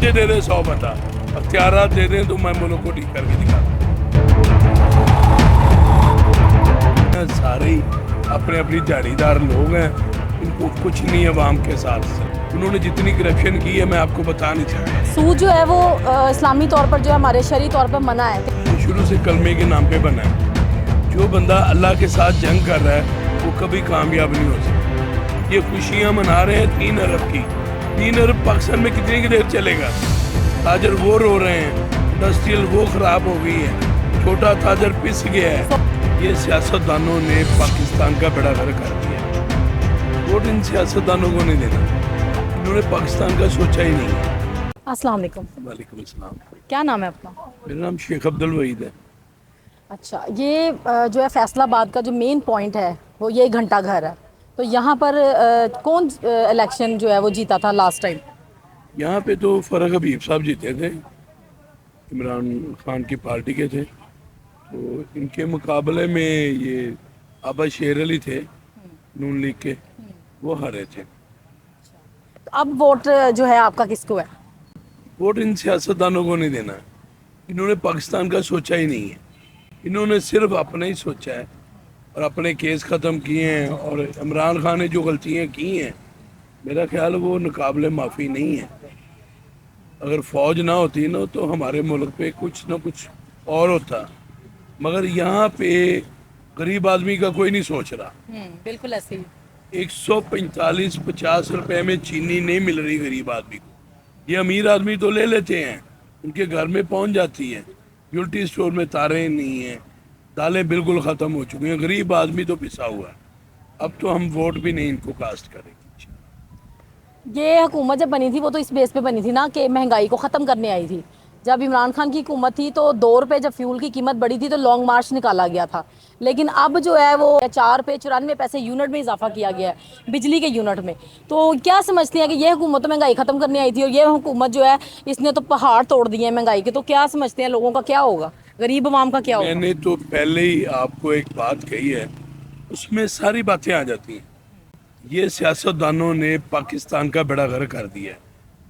मुझे दे दे 100 बंदा, अख्तियारात दे दें तो मैं मुल्क को ठीक करके दिखा दूं। सारे ही अपने अपनी दिहाड़ीदार लोग हैं, इनको कुछ नहीं है अवाम के साथ से। उन्होंने जितनी करप्शन की है मैं आपको बता नहीं सकता। सूद जो है वो इस्लामी तौर पर जो है हमारे शरई तौर पर मना है। शुरू से कलमे के नाम पे बना है। जो बंदा अल्लाह के साथ जंग कर रहा है वो कभी कामयाब नहीं हो सकता। ये खुशियाँ मना रहे हैं 3 अरब की। 3 अरब पाकिस्तान में कितनी की देर चलेगा? ताजर वो रो रहे हैं, इंडस्ट्रियल वो खराब हो गई है, छोटा ताजर पिस गया है। ये सियासतदानों ने पाकिस्तान का बड़ा घर कर दिया। वोट इन सियासतदानों को नहीं देना, इन्होंने पाकिस्तान का सोचा ही नहीं है। अस्सलाम वालेकुम। वालेकुम अस्सलाम। क्या नाम है आपका? मेरा नाम शेख अब्दुल वहीद है। अच्छा, ये जो है फैसलाबाद का जो मेन पॉइंट है वो ये घंटा घर है। तो यहाँ पर कौन इलेक्शन जो है वो जीता था लास्ट टाइम? यहाँ पे तो फरक हबीब साहब जीते थे, इमरान खान की पार्टी के थे। तो इनके मुकाबले में ये आबा शेर अली थे नून लीग के, वो हारे थे। तो अब वोट जो है आपका किसको है? वोट इन सियासतदानों को नहीं देना, इन्होंने पाकिस्तान का सोचा ही नहीं है। इन्होंने सिर्फ अपना ही सोचा है और अपने केस ख़त्म किए हैं। और इमरान खान ने जो गलतियाँ की हैं, मेरा ख्याल वो नाकाबिले माफ़ी नहीं है। अगर फ़ौज ना होती ना तो हमारे मुल्क पे कुछ ना कुछ और होता, मगर यहाँ पे गरीब आदमी का कोई नहीं सोच रहा। बिल्कुल ऐसे ही। 145-50 रुपए में चीनी नहीं मिल रही गरीब आदमी को। ये अमीर आदमी तो ले लेते हैं, उनके घर में पहुंच जाती है। यूटिलिटी स्टोर में तारें नहीं हैं, दालें बिल्कुल ख़त्म हो चुकी हैं। गरीब आदमी तो पिसा हुआ है। अब तो हम वोट भी नहीं इनको कास्ट करेंगे। ये हुकूमत जब बनी थी वो तो इस बेस पे बनी थी ना कि महंगाई को ख़त्म करने आई थी। जब इमरान खान की हुकूमत थी तो 2 रुपये जब फ्यूल की कीमत बढ़ी थी तो लॉन्ग मार्च निकाला गया था। लेकिन अब जो है वो 4 रुपये 94 पैसे यूनिट में इजाफा किया गया है, बिजली के यूनिट में। तो क्या समझते हैं कि ये हुकूमत तो महंगाई ख़त्म करने आई थी और ये हुकूमत जो है इसने तो पहाड़ तोड़ दिए हैं महंगाई के। तो क्या समझते हैं लोगों का क्या होगा, गरीब अवाम का क्या होगा? मैंने तो पहले ही आपको एक बात कही है, उसमें सारी बातें आ जाती हैं। ये सियासतदानों ने पाकिस्तान का बड़ा घर कर दिया है।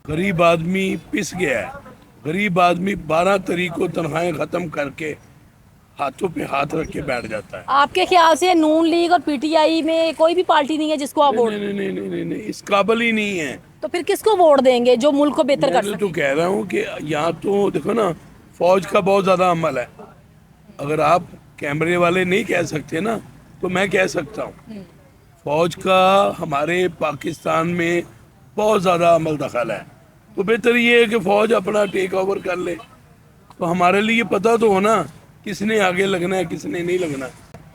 गरीब आदमी पिस गया है। गरीब आदमी 12 तारीख को तनख्वाहें ख़त्म करके हाथों पे हाथ रख के बैठ जाता है। आपके ख्याल से नून लीग और पीटीआई में कोई भी पार्टी नहीं है जिसको आप वोट? नहीं, इस काबिल ही नहीं है। तो फिर किसको वोट देंगे जो मुल्क को बेहतर कर मैं सके? तो कह रहा हूँ कि यहाँ तो देखो ना, फौज का बहुत ज़्यादा अमल है। अगर आप कैमरे वाले नहीं कह सकते ना तो मैं कह सकता हूँ। फौज का हमारे पाकिस्तान में बहुत ज़्यादा अमल दखल है। तो बेहतर ये है कि फ़ौज अपना टेक ओवर कर ले। तो हमारे लिए पता तो हो ना किसने आगे लगना है किसने नहीं लगना।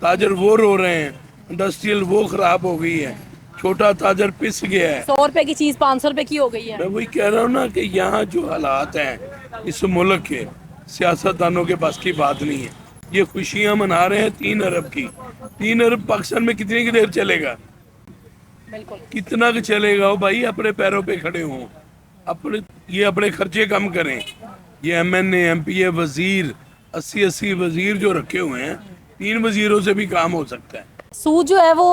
ताजर वो रो रहे हैं, इंडस्ट्रियल वो खराब हो गई है, छोटा ताजर पिस गया है। 100 रुपए की चीज 500 रुपए की हो गई है। मैं वही कह रहा हूँ ना कि यहाँ जो हालात हैं इस मुल्क के, सियासतदानों के पास की बात नहीं है। ये खुशियाँ मना रहे हैं 3 अरब की। 3 अरब पाकिस्तान में कितनी की देर चलेगा? बिल्कुल। कितना कि चलेगा? हो भाई अपने पैरों पे खड़े हों, अपने खर्चे कम करें। ये MNA MPA वजीर 80 वजीर जो रखे हुए हैं, 3 वजीरों से भी काम हो सकता है। सूद जो है वो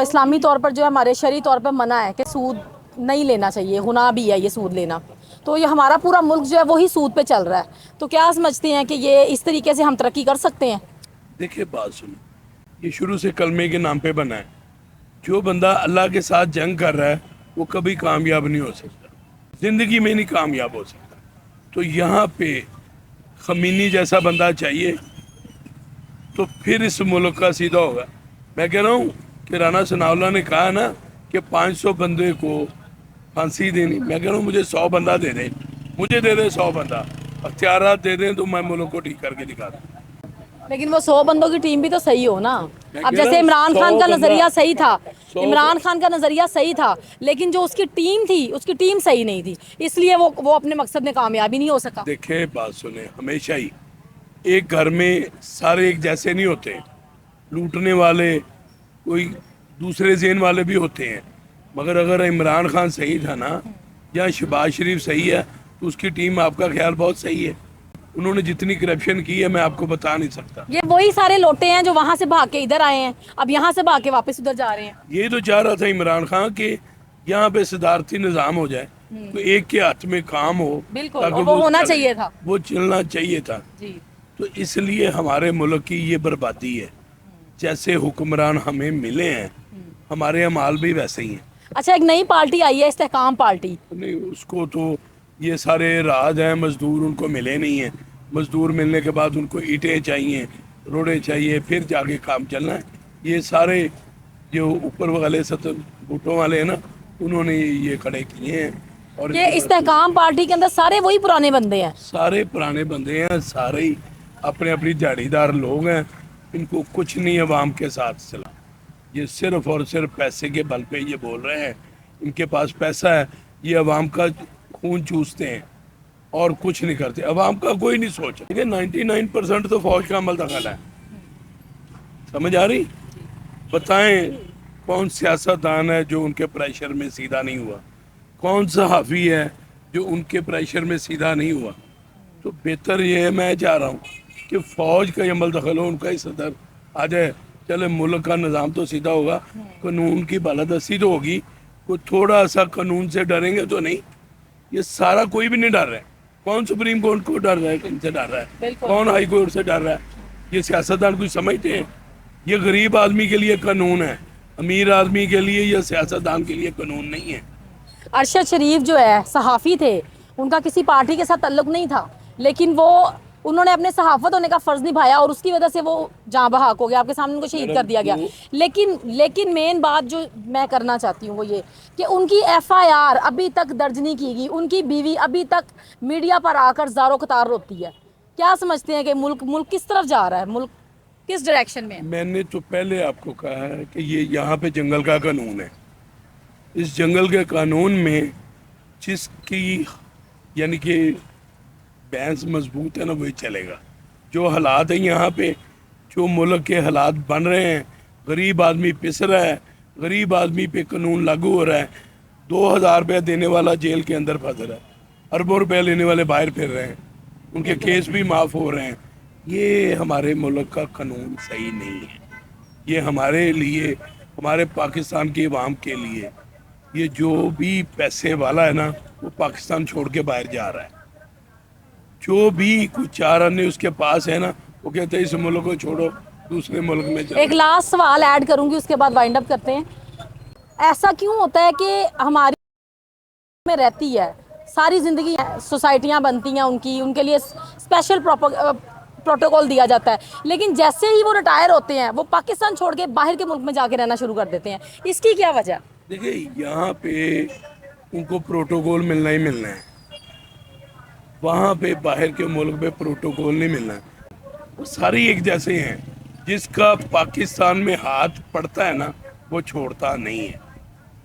इस्लामी तौर पर जो है हमारे शरई तौर पर मना है कि सूद नहीं लेना चाहिए, गुनाह भी है ये सूद लेना। तो ये हमारा पूरा मुल्क जो है वही सूद पे चल रहा है। तो क्या समझते हैं कि ये इस तरीके से हम तरक्की कर सकते हैं? देखिए बात सुनो, ये शुरू से कलमे के नाम पे बना है। जो बंदा अल्लाह के साथ जंग कर रहा है वो कभी कामयाब नहीं हो सकता, ज़िंदगी में नहीं कामयाब हो सकता। तो यहाँ पे खमीनी जैसा बंदा चाहिए तो फिर इस मुल्क का सीधा होगा। मैं कह रहा हूँ कि राना सनाउल्लाह ने कहा ना कि 500 बंदे को फांसी देनी। मैं कह रहा हूँ मुझे 100 बंदा दे दें, मुझे दे दें 100 बंदा, अख्तियारात दे दें तो मैं मुल्क को ठीक करके दिखा दूँ। लेकिन वो 100 बंदों की टीम भी तो सही हो ना। मैं अब कह रहा जैसे हूँ इमरान 100 खान का बंदा- नजरिया सही था, 100 इमरान खान का नजरिया सही था, लेकिन जो उसकी टीम थी उसकी टीम सही नहीं थी, इसलिए वो अपने मकसद में कामयाबी नहीं हो सका। देखें बात सुने, हमेशा ही एक घर में सारे एक जैसे नहीं होते। लूटने वाले कोई दूसरे ज़हन वाले भी होते हैं, मगर अगर इमरान खान सही था ना या शहबाज शरीफ सही है तो उसकी टीम आपका ख्याल बहुत सही है। उन्होंने जितनी करप्शन की है मैं आपको बता नहीं सकता। ये वही सारे लोटे हैं जो वहां से भाग के इधर आए हैं, अब यहाँ से भाग के वापस उधर जा रहे हैं। ये तो चाह रहा था इमरान खान कि यहाँ पे सदारती निज़ाम हो जाए, तो एक के हाथ में काम हो, बिल्कुल, ताकि और वो होना चले, चाहिए था। वो चलना चाहिए था। जी। तो इसलिए हमारे मुल्क की ये बर्बादी है। जैसे हुक्मरान हमें मिले हैं, हमारे अमाल भी वैसे ही हैं। अच्छा, एक नई पार्टी आई है, इस्तेहकाम पार्टी। नहीं, उसको तो ये सारे राज हैं, मजदूर उनको मिले नहीं हैं। मजदूर मिलने के बाद उनको ईंटें चाहिए, रोड़े चाहिए, फिर जाके काम चलना है। ये सारे जो ऊपर वाले भुट्टो वाले हैं ना, उन्होंने ये खड़े किए हैं। और ये इस्तेहकाम पार्टी के अंदर सारे वही पुराने बंदे हैं। सारे पुराने बंदे हैं, सारे ही अपने अपनी दिहाड़ीदार लोग हैं। इनको कुछ नहीं अवाम के साथ चला। ये सिर्फ और सिर्फ पैसे के बल पे ये बोल रहे हैं। इनके पास पैसा है, ये अवाम का खून चूसते हैं और कुछ नहीं करते। अवाम का कोई नहीं सोच। देखिए 99% तो फौज का अमल दखल है। समझ आ रही? बताएं कौन सियासतदान है जो उनके प्रेशर में सीधा नहीं हुआ? कौन सहाफ़ी है जो उनके प्रेशर में सीधा नहीं हुआ? तो बेहतर ये है, मैं चाह रहा हूँ कि फ़ौज का अमल दखल हो, उनका ही सदर आ जाए। चले मुल्क का निज़ाम तो सीधा होगा, कानून की बालादस्ती तो होगी। कोई थोड़ा सा कानून से डरेंगे तो नहीं। ये सारा कोई भी नहीं डर रहा है। कौन सुप्रीम कोर्ट को डर रहा है, किनसे डर रहा है? कौन हाई कोर्ट से डर रहा है? ये सियासतदान कुछ समझते हैं? ये गरीब आदमी के लिए कानून है, अमीर आदमी के लिए या सियासतदान के लिए कानून नहीं है। अरशद शरीफ जो है सहाफ़ी थे, उनका किसी पार्टी के साथ ताल्लुक नहीं था, लेकिन वो उन्होंने अपने सहाफ़त होने का फ़र्ज़ निभाया और उसकी वजह से वो जहाँ बहाक हो गया, आपके सामने उनको शहीद कर दिया गया। लेकिन मेन बात जो मैं करना चाहती हूँ वो ये कि उनकी FIR अभी तक दर्ज नहीं की गई। उनकी बीवी अभी तक मीडिया पर आकर ज़ारो कतार रोती है। क्या समझते हैं कि मुल्क किस तरफ जा रहा है, मुल्क किस डायरेक्शन में है? मैंने तो पहले आपको कहा है कि ये यहाँ पे जंगल का कानून है। इस जंगल के कानून में जिसकी यानी कि भैंस मजबूत है ना, वही चलेगा। जो हालात हैं यहाँ पे, जो मुल्क के हालात बन रहे हैं, गरीब आदमी पिस रहा है, गरीब आदमी पे कानून लागू हो रहा है। 2000 रुपया देने वाला जेल के अंदर फंस रहा है, अरबों रुपया लेने वाले बाहर फिर रहे हैं, उनके केस भी माफ़ हो रहे हैं। ये हमारे मुल्क का कानून सही नहीं है। ये हमारे लिए, हमारे पाकिस्तान की अवाम के लिए, ये जो भी पैसे वाला है ना, वो पाकिस्तान छोड़ के बाहर जा रहा है। जो भी कुछ चार अन्य उसके पास है ना, वो कहते हैं इस मुल्क को छोड़ो, दूसरे मुल्क में चलो। एक लास्ट सवाल ऐड करूंगी, उसके बाद वाइंड अप करते हैं। ऐसा क्यों होता है कि हमारी में रहती है सारी ज़िंदगी, सोसाइटियाँ बनती हैं उनके लिए स्पेशल प्रोटोकॉल दिया जाता है, लेकिन जैसे ही वो रिटायर होते हैं वो पाकिस्तान छोड़ के बाहर के मुल्क में जाके रहना शुरू कर देते हैं। इसकी क्या वजह? देखिए यहाँ पे उनको प्रोटोकॉल मिलना ही मिलना है, वहाँ पे बाहर के मुल्क पे प्रोटोकॉल नहीं मिलना है। वो सारे एक जैसे हैं। जिसका पाकिस्तान में हाथ पड़ता है ना, वो छोड़ता नहीं है।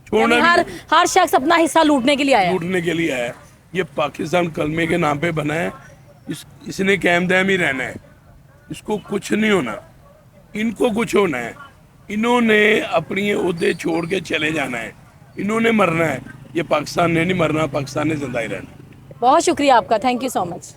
छोड़ना यानी हर शख्स अपना हिस्सा लूटने के लिए आया है। लूटने के लिए आया है। ये पाकिस्तान कलमे के नाम पे बना है। इसने कायम दायम ही रहना है। इसको कुछ नहीं होना, इनको कुछ होना है। इन्होंने अपनी ओहदे छोड़ के चले जाना है, इन्होंने मरना है। ये पाकिस्तान ने नहीं मरना, पाकिस्तान ने जिंदा ही रहना। बहुत शुक्रिया आपका, थैंक यू सो मच।